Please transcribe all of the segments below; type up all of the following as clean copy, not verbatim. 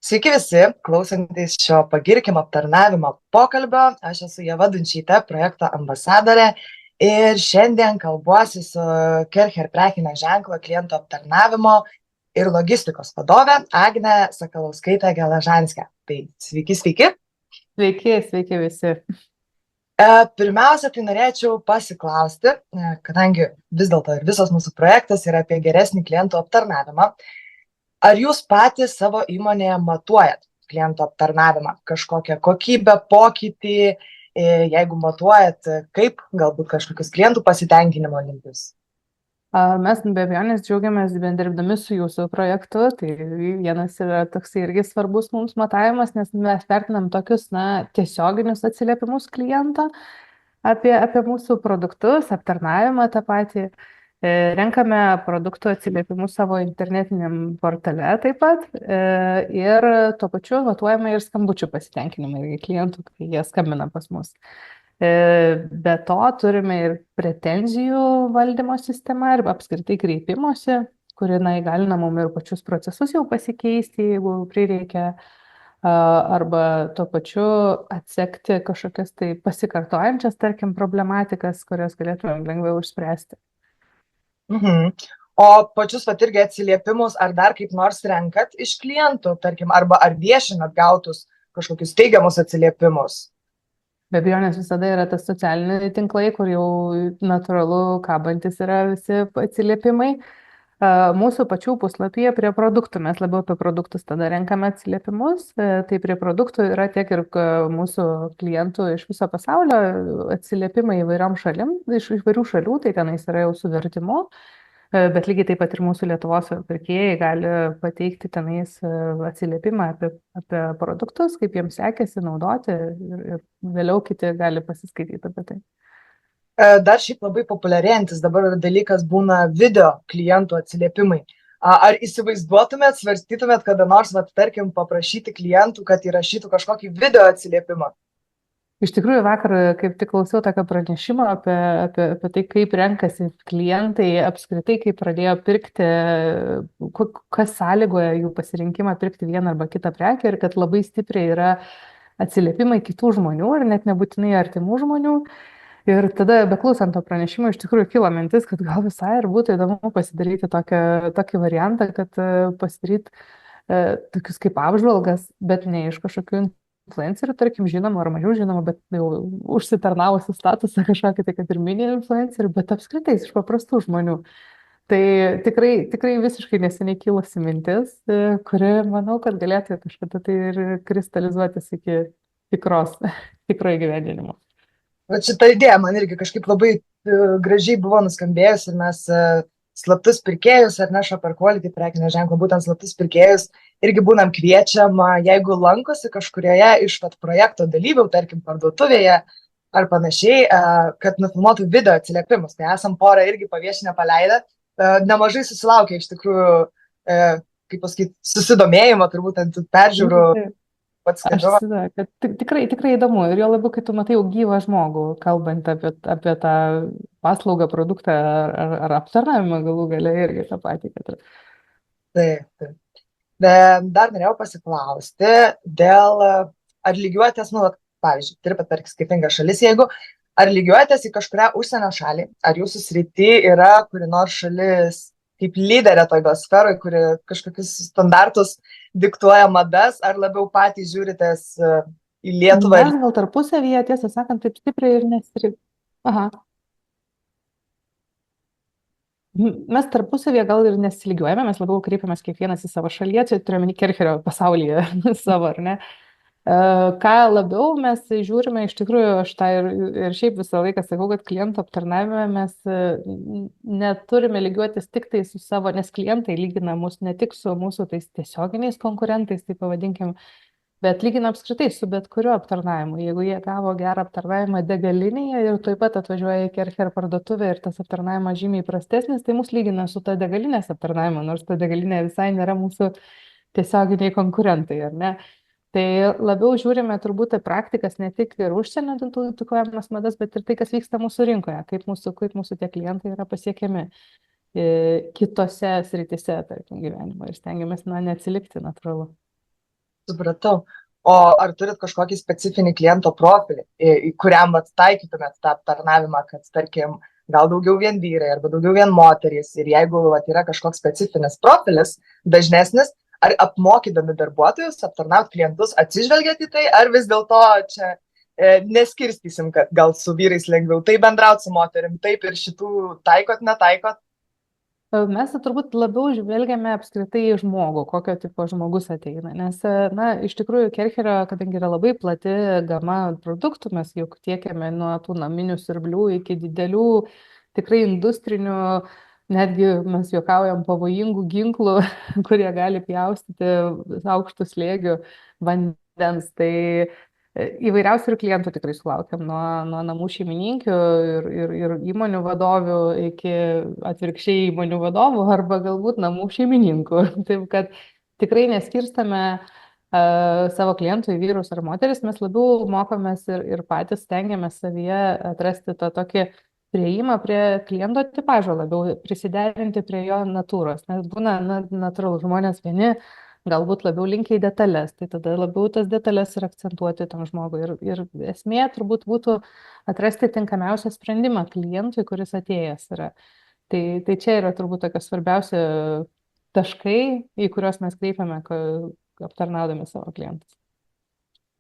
Sveiki visi, klausantis šio pagirkim aptarnavimo pokalbio. Aš esu Ieva Dunčytė, projekto ambasadorė ir šiandien kalbuosi su Kercher prekinio ženklo klientų aptarnavimo ir logistikos vadove Agne Sakalauskaitė Gelažanskė. Tai sveiki, sveiki. Sveiki, sveiki visi. Pirmiausia, tai norėčiau pasiklausti, kadangi vis dėlto ir visas mūsų projektas yra apie geresnį klientų aptarnavimą. Ar jūs patys savo įmonėje matuojat klientų aptarnavimą, kažkokią kokybę, pokytį, jeigu matuojat, kaip galbūt kažkokius klientų pasitenkinimo lygius? Mes be abejonės džiaugiamės bendirbdami su jūsų projektu. Tai vienas yra toks irgi svarbus mums matavimas, nes mes vertinam tokius tiesioginius atsiliepimus kliento apie mūsų produktus, aptarnavimą tą patį. Renkame produktų atsiliepimus savo internetiniam portale taip pat ir tuo pačiu matuojame ir skambučių pasitenkinimą irgi klientų, kai jie skambina pas mus. Be to turime ir pretenzijų valdymo sistemą ir apskritai kreipimosi, kuri įgalina mum ir pačius procesus jau pasikeisti, jeigu prireikia, arba tuo pačiu atsekti kažkokias tai pasikartojančias, tarkim, problematikas, kurias galėtumėm lengviau išspręsti. O pačius irgi atsiliepimus, ar dar kaip nors renkat iš klientų, tarkim, arba ar viešinat gautus kažkokius teigiamus atsiliepimus? Be abejonės visada yra tas socialiniai tinklai, kur jau natūralu kabantis yra visi atsiliepimai. Mūsų pačių puslapyje prie produktų, mes labiau apie produktus tada renkame atsiliepimus, tai prie produktų yra tiek ir mūsų klientų iš viso pasaulio atsiliepimai įvairiom šalim, iš įvairių šalių, tai tenais yra jau su vertimu. Bet lygiai taip pat ir mūsų Lietuvos pirkėjai gali pateikti tenais atsiliepimą apie produktus, kaip jiems sekėsi naudoti ir vėliau kiti gali pasiskaityti apie tai. Dar šiaip labai populiarėjantis dabar dalykas būna video klientų atsiliepimai. Ar įsivaizduotumėt, svarstytumėt kada nors, tarkim, paprašyti klientų, kad įrašytų kažkokį video atsiliepimą? Iš tikrųjų, vakar kaip tik klausiau tokio pranešimo apie tai, kaip renkasi klientai apskritai, kaip pradėjo pirkti, kas sąlygoja jų pasirinkimą pirkti vieną arba kitą prekę ir kad labai stipriai yra atsiliepimai kitų žmonių ir net nebūtinai artimų žmonių. Ir tada, beklausant to pranešimo, iš tikrųjų kilo mintis, kad gal visai ir būtų įdomu pasidaryti tokį variantą, kad pasidaryti tokius kaip apžvalgas, bet ne iš kažkokių influencerių, tarkim, žinoma ar mažiau žinoma, bet jau užsitarnavusi statusą kažkokį, tai kad ir mini influencerių, bet apskritai iš paprastų žmonių. Tai tikrai visiškai neseniai kilusi mintis, kuri, manau, kad galėtų kažkada tai ir kristalizuotis iki tikro įgyvendinimo. Šita idėja man irgi kažkaip labai gražiai buvo nuskambėjus ir mes slaptus pirkėjus, ar ne, Shopper Quality prekinio ženklo, būtent slaptus pirkėjus irgi būnam kviečiam, jeigu lankosi kažkurioje iš projekto dalyvių, tarkim, parduotuvėje ar panašiai, kad nufilmuotų video atsiliepimus. Tai esam porą irgi paviešinę paleidę. Nemažai susilaukė iš tikrųjų, kaip pasakyti, susidomėjimo, turbūt ant peržiūrų. Kad tikrai įdomu ir jo labiau, kai tu matai jau gyvą žmogų, kalbant apie tą paslaugą, produktą ar aptarnavimą galų gale irgi tą patį. Taip. Dar norėjau pasiklausti dėl, ar lygiuotės, pavyzdžiui, dirbat per skirtingas šalis, jeigu, ar lygiuotės į kažkurią užsienio šalį, ar jūsų srity yra kuri nors šalis kaip lyderė toje sferoje, kuri kažkokius standartus diktuoja madas, ar labiau patys žiūritės į Lietuvą? Mes gal tarpusavyje, tiesą sakant, taip stipriai ir nesirinkome. Aha. Mes tarpusavyje gal ir nesilygiuojame, mes labiau kreipiamės kiekvienas į savo šalyje, čia turime Kercherio pasaulyje savo, ar ne? Ką labiau mes žiūrime, iš tikrųjų, aš tą ir šiaip visą laiką sakau, kad klientų aptarnavime mes neturime lygiuotis tik tai su savo, nes klientai lygina mus ne tik su mūsų tais tiesioginiais konkurentais, tai pavadinkim, bet lygina apskritai su bet kuriuo aptarnavimu. Jeigu jie gavo gerą aptarnavimą degalinėje ir taip pat atvažiuoja į Kercher parduotuvę ir tas aptarnavimas žymiai prastesnis, tai mus lygina su ta degalinės aptarnavimu, nors ta degalinė visai nėra mūsų tiesioginiai konkurentai, ar ne? Tai labiau žiūrime turbūt į praktikas ne tik ir užsienio diktuojamas madas, bet ir tai, kas vyksta mūsų rinkoje, kaip mūsų tie klientai yra pasiekiami kitose sritise, tarkim, gyvenimo ir stengiamės neatsilikti natūralu. Supratau. O ar turit kažkokį specifinį kliento profilį, kuriam vat taikytumėt tą aptarnavimą, kad, tarkim, gal daugiau vien vyrai arba daugiau vien moterys ir jeigu vat yra kažkoks specifinis profilis dažnesnis, ar apmokydami darbuotojus, aptarnaut klientus, atsižvelgiat į tai, ar vis dėlto čia neskirstysim, kad gal su vyrais lengviau tai bendraut, su moterim taip ir šitų taikot, netaikot? Mes turbūt labiau žvelgiame apskritai į žmogų, kokio tipo žmogus ateina, nes, na, iš tikrųjų, Kercherio, kadangi yra labai plati gama produktų, mes juk tiekiame nuo tų naminių siurblių iki didelių, tikrai industrinių, netgi mes juokaujam pavojingų ginklų, kurie gali pjaustyti aukštų slėgių vandens. Tai įvairiausių ir klientų tikrai sulaukiam, nuo namų šeimininkių ir įmonių vadovių iki atvirkščiai įmonių vadovų arba galbūt namų šeimininkų. Taip kad tikrai neskirstame savo klientų į vyrus ar moteris, mes labiau mokomės ir patys stengiamės savyje atrasti tą tokį prieimą prie kliento tipažo, labiau prisiderinti prie jo natūros, nes būna natūralu žmonės vieni galbūt labiau linkę į detalės, tai tada labiau tas detalės ir akcentuoti tam žmogui. Ir esmė turbūt būtų atrasti tinkamiausią sprendimą klientui, kuris atėjęs yra. Tai čia yra turbūt tokie svarbiausi taškai, į kuriuos mes kreipiame, aptarnaudami savo klientus.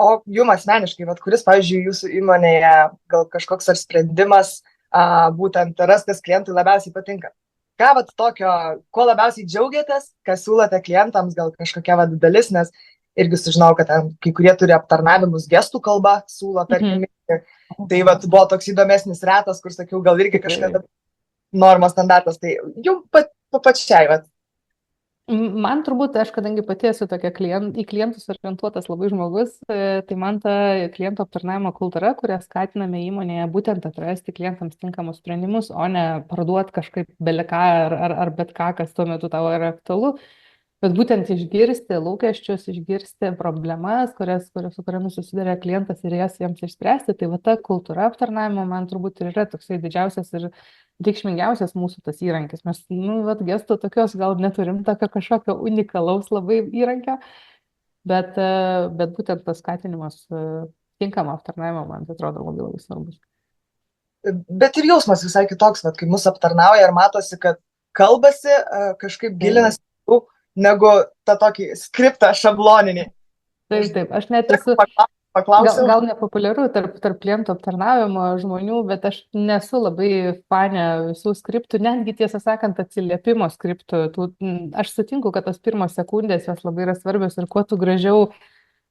O jum asmeniškai, vat, kuris, pavyzdžiui, jūsų įmonėje gal kažkoks ar sprendimas būtent rastas klientui labiausiai patinka? Ką vat tokio, ko labiausiai džiaugiatės, ką siūlote klientams, gal kažkokia vat dalis, nes irgi sužinau, kad ten kai kurie turi aptarnavimus gestų kalba, siūlo, tarkim, tai vat buvo toks įdomesnis retas, kur sakiau, gal irgi kažkada normos standartas, tai jum pačiai, vat. Man turbūt, aš kadangi pati esu tokia į klientus orientuotas labai žmogus, tai man ta klientų aptarnavimo kultūra, kurią skatiname įmonėje, būtent atrasti klientams tinkamus sprendimus, o ne parduoti kažkaip beleką ar bet ką, kas tuo metu tavo yra aktualu, bet būtent išgirsti lūkesčius, išgirsti problemas, su kuriamis susiduria klientas ir jas jiems išspręsti. Tai va ta kultūra aptarnavimo man turbūt ir yra toksai didžiausias ir reikšmingiausias mūsų tas įrankis. Mes, gestų tokios gal neturim tokio kažkokio unikalaus labai įrankio, bet būtent tas skatinimas tinkamo aptarnavimo man atrodo labai svarbus. Bet ir jausmas visai kitoks, vat, kai mus aptarnauja ir matosi, kad kalbasi, kažkaip gilinasi negu tą tokį skriptą šabloninį. Taip, aš net esu... Gal nepopuliaru tarp klientų aptarnavimo žmonių, bet aš nesu labai fanė visų skriptų, netgi tiesą sakant atsiliepimo skriptų. Aš sutinku, kad tos pirmos sekundės jos labai yra svarbios ir kuo tu gražiau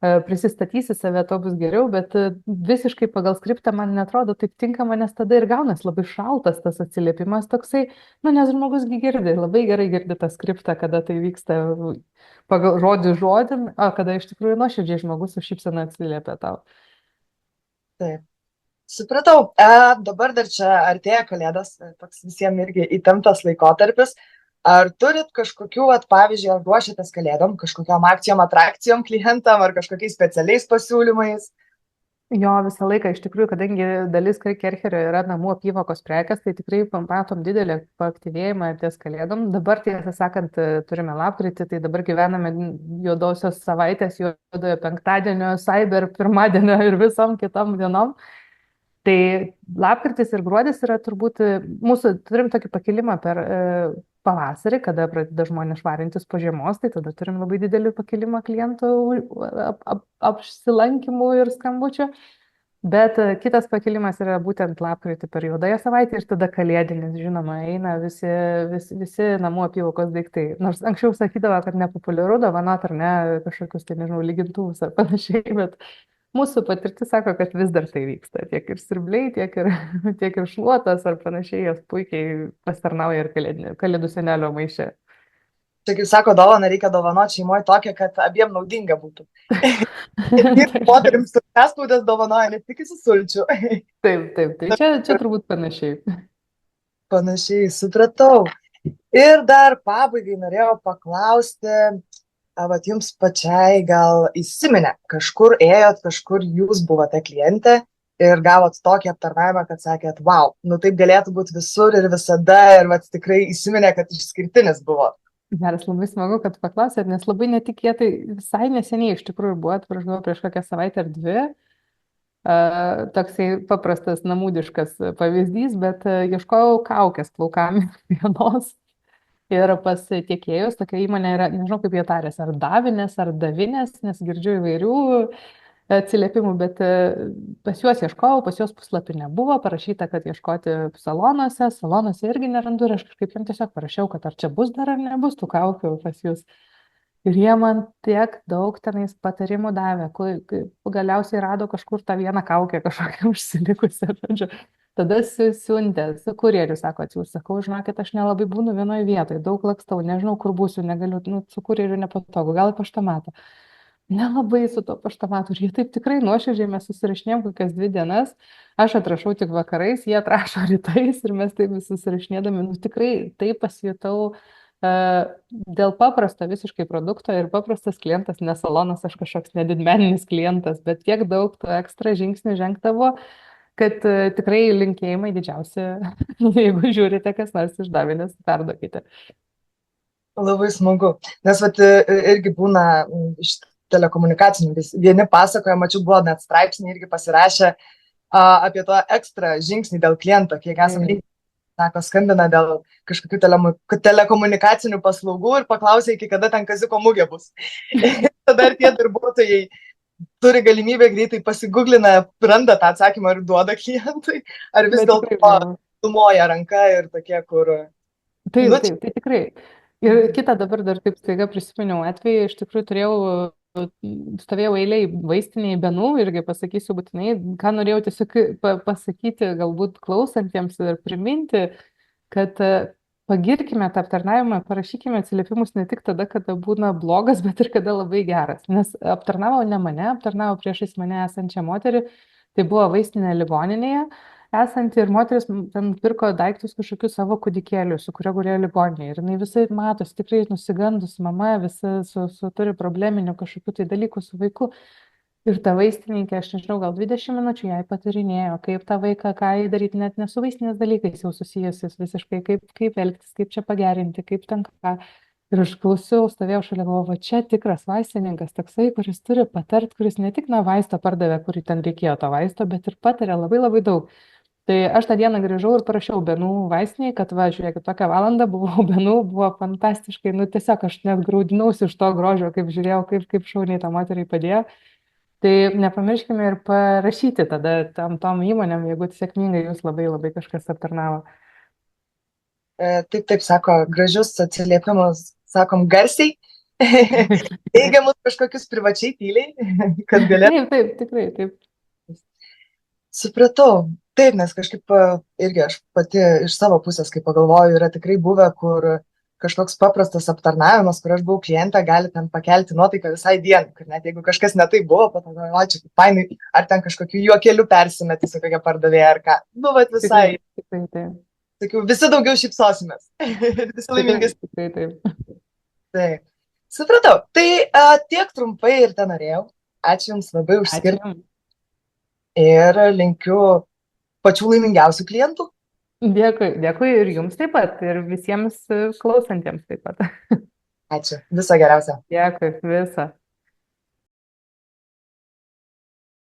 prisistatysi save, to bus geriau, bet visiškai pagal skriptą man netrodo taip tinkama, nes tada ir gaunas labai šaltas tas atsiliepimas toksai, nes žmogus girdi, labai gerai girdi tą skriptą, kada tai vyksta pagal žodį, o kada iš tikrųjų nuoširdžiai žmogus su šypsena atsiliepia tau. Taip. Supratau. Dabar dar čia artėja Kalėdos, toks visiems irgi įtemptas laikotarpis. Ar turit kažkokių, pavyzdžiui, ar ruošiatės Kalėdom, kažkokiom akcijom, atrakcijom klientam, ar kažkokiais specialiais pasiūlymais? Jo, visą laiką, iš tikrųjų, kadangi dalis Kercherio yra namų apyvokos prekės, tai tikrai matom didelį paaktyvėjimą ties Kalėdom. Dabar, tiesą sakant, turime lapkritį, tai dabar gyvename juodosios savaitės, juodojo penktadienio, cyber pirmadienio ir visom kitom dienom. Tai lapkritis ir gruodis yra turbūt mūsų, turim tokį pakilimą per pavasarį, kada pradeda žmonės švarintis po žiemos, tai tada turim labai didelį pakilimą klientų apsilankimų ir skambučių. Bet kitas pakilimas yra būtent lapkritį per juodąją savaitę ir tada kalėdinis, žinoma, eina visi namų apyvokos daiktai. Nors anksčiau sakydavo, kad nepopuliaru dovanot ar ne kažkokius, tai nežinau, lygintuvus ar panašiai, bet mūsų patirtis sako, kad vis dar tai vyksta. Tiek ir sirbliai, tiek ir šluotas ar panašiai, jos puikiai pastarnauja ir kalėdų senelio maiše. Čia, kaip sako, dovaną reikia dovanoti šeimoje tokią, kad abiem naudinga būtų. Ir moterims perspaudas dovanoja, ne tik įsi sulčių. Taip, tai čia turbūt panašiai. Panašiai, supratau. Ir dar pabaigai norėjau paklausti, vat jums pačiai gal įsiminė, kažkur ėjot, kažkur jūs buvote klientė ir gavot tokį aptarnavimą, kad sakėt, wow, taip galėtų būti visur ir visada ir vat tikrai įsiminė, kad išskirtinis buvo. Geras, labai smagu, kad paklausėt, nes labai netikėtai visai neseniai iš tikrųjų buvo, prieš kokią savaitę ar dvi, toksai paprastas namūdiškas pavyzdys, bet ieškojau kaukės plaukam vienos ir pas tiekėjus, tokia įmonė yra, nežinau kaip jie tarės, ar davinės, ar davinės, nes girdžiu įvairių atsiliepimų, bet pas juos ieškojau, pas juos puslapį nebuvo, parašyta, kad ieškoti salonuose irgi nerandu ir aš kažkaip jiems tiesiog parašiau, kad ar čia bus dar ar nebus tų kaukių pas jūs. Ir jie man tiek daug tenais patarimų davė, galiausiai rado kažkur tą vieną kaukę kažkokią užsilikusią, žodžiu. Tada siuntė, su kurjeriu, sako, atsiųs, sakau, žinokit, aš nelabai būnu vienoje vietoje, daug lakstau, nežinau, kur būsiu, negaliu, nu, su kurjeriu nepatogu, gal į paštomatą. Nelabai su to paštomatu. Ir jie taip tikrai nuoširdžiai mes susirašinėjom kokias 2 dienas. Aš atrašau tik vakarais, jie atrašo rytais ir mes taip vis susirašinėdami. Nu, tikrai taip pasijutau dėl paprasto visiškai produkto ir paprastas klientas, ne salonas, aš kažkoks nedidmeninis klientas, bet tiek daug tų ekstra žingsnių žengtavo, kad tikrai linkėjimai didžiausi, jeigu žiūrite kas nors iš davinės, perduokite. Labai smagu. Nes vat, irgi būna iš telekomunikacinių. Vieni pasakoja, mačiau, buvo net straipsnį irgi pasirašę apie to ekstra žingsnį dėl kliento, kiek esame, sako, skambina dėl kažkokių telekomunikacinių paslaugų ir paklausia, iki kada ten Kaziuko mugė bus. Tada ir tie darbuotojai turi galimybę greitai pasigūglina, randa tą atsakymą ir duoda klientui, ar vis dėlto numoja ranka ir tokie, kur... Taip, taip, tai tikrai. Ir kitą dabar dar taip staiga prisiminiau atvejį, iš tikrųjų stovėjau eilėj vaistinėje Benų, irgi pasakysiu būtinai, ką norėjau tiesiog pasakyti galbūt klausantiems ir priminti, kad pagirkime tą aptarnavimą, parašykime atsiliepimus ne tik tada, kada būna blogas, bet ir kada labai geras. Nes aptarnavo ne mane, aptarnavo priešais mane esančią moterį, tai buvo vaistinė ligoninėje esanti ir moteris ten pirko daiktus kažkokius savo kūdikėlių, su kurio gulėjo ligoninėje. Ir jinai visai matosi, tikrai nusigandus, mama visi turi probleminių kažkokių tai dalykų su vaiku. Ir ta vaistininkė, aš nežinau, gal 20 minučių jai patarinėjo, kaip tą vaiką, ką jai daryti, net ne su vaistinės dalykais jau susijusius visiškai, kaip elgtis, kaip čia pagerinti, kaip ten ką. Ir aš klausiau, stovėjau šalia, galvoju, va čia tikras vaistininkas, toksai, kuris turi patart, kuris ne tik vaistą pardavė, kurį ten reikėjo to vaisto, bet ir patarė labai labai daug. Tai aš tą dieną grįžau ir parašiau Benų vaistiniai, kad va, žiūrėkit, tokią valandą buvau Benų, buvo fantastiškai, nu tiesiog aš net graudinausi iš to grožio, kaip žiūrėjau, kaip šauniai tą moterį padėjo. Tai nepamirškime ir parašyti tada tom įmonėm, jeigu sėkmingai jūs labai labai kažkas aptarnavo. Taip, sako, gražius atsiliepimus, sakom, garsiai, teigiamus kažkokius privačiai tyliai, kad galėtų. Taip, tikrai, taip. Supratau. Taip, nes kažkaip irgi aš pati iš savo pusės, kai pagalvoju, yra tikrai buvę, kur kažkoks paprastas aptarnavimas, kur aš buvau klientė, gali ten pakelti nuotaiką visai dieną, kad net jeigu kažkas netai buvo, pagalvoju, čia fainai, ar ten kažkokiu juokeliu persimeti su kokia pardavėja ar ką. Nu, bet visai. Tikrai. Sakiau, visi daugiau šypsosimės. Visi laimingas. Taip. Supratau. Tai tiek trumpai ir ten norėjau. Ačiū Jums labai už skirtą. Ir linkiu pačių laimingiausių klientų. Dėkui ir Jums taip pat, ir visiems klausantiems taip pat. Ačiū. Viso geriausio. Dėkui, viso.